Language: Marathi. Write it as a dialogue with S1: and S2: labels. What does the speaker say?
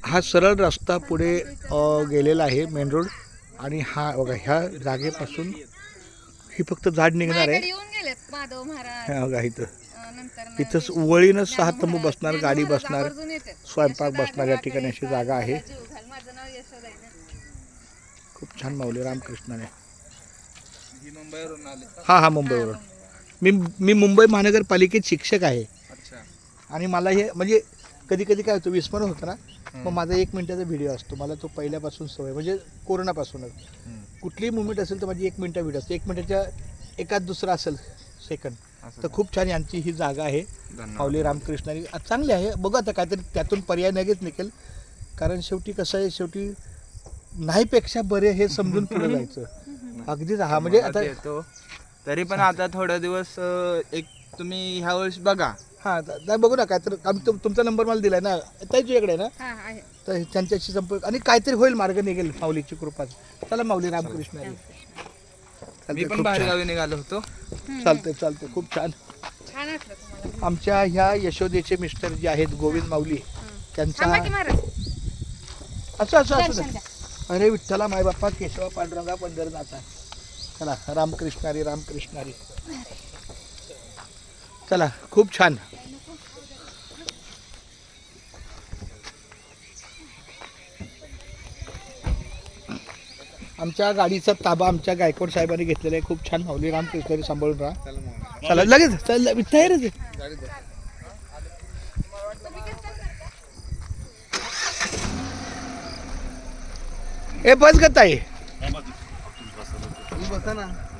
S1: हा सरळ रस्ता पुढे गेलेला आहे मेन रोड. आणि हा बघा ह्या जागेपासून ही फक्त झाड निघणार आहे.
S2: येऊन गेलेत माधव महाराज.
S1: हा बघा इथं
S2: नंतर
S1: इथंच वळीनं 6 तंबू बसणार, गाडी बसणार, स्वयंपाक बसणार. या ठिकाणी अशी जागा आहे.
S2: माझं नाव यशोदा आहे ना.
S1: खूप छान माऊली रामकृष्णाने.
S3: ही मुंबईवरून आले.
S1: हा मुंबईवरून. मी मुंबई महानगरपालिकेत शिक्षक आहे.
S3: अच्छा.
S1: आणि मला हे म्हणजे कधी कधी काय होतं विस्मरण होतं ना, मग माझा 1 मिनिटाचा व्हिडिओ असतो. मला तो पहिल्यापासून सवय, म्हणजे कोरोनापासूनच कुठलीही मुवमेंट असेल तर माझी 1 मिनिटा व्हिडिओ असतो. 1 मिनिटाच्या एकाच दुसरा असेल सेकंड. तर खूप छान यांची ही जागा आहे माऊली रामकृष्णारी. चांगली आहे. बघू आता काहीतरी त्यातून पर्याय लगेच निघेल. कारण शेवटी कसं आहे, शेवटी नाहीपेक्षा बरे हे समजून पुढे जायचं. अगदीच. हा म्हणजे आता
S3: येतो तरी पण आता थोडा दिवस एक तुम्ही ह्या वर्षी बघा.
S1: हां नाही बघू ना काहीतरी. आम्ही तुमचा नंबर मला दिलाय ना, ताई तुझ्याकडे ना,
S2: हा आहे.
S1: तर त्यांच्याशी संपर्क आणि काहीतरी होईल, मार्ग निघेल माऊलीची कृपा. चला माऊली रामकृष्णारी.
S3: मी पण बाहेरगावी निघालो होतो.
S1: चालते खूप छान.
S2: छान वाटलं तुम्हाला.
S1: आमच्या ह्या यशोदेचे मिस्टर जे आहेत गोविंद माऊली, त्यांचा
S2: थांबा की महाराज.
S1: असं अरे विठ्ठला माय बाप्पा केशवा पांडुरंगा पंढरनाथा. चला रामकृष्णारी रामकृष्णारी. चला खूप छान. आमच्या गाडीचा ताबा आमच्या गायकवाड साहेबांनी घेतलेला आहे. खूप छान माऊली रामकृष्णारी सांभाळून राहा. चला लगेच चल तयारच आहे. ए बस गत आहे.
S3: बसा ना.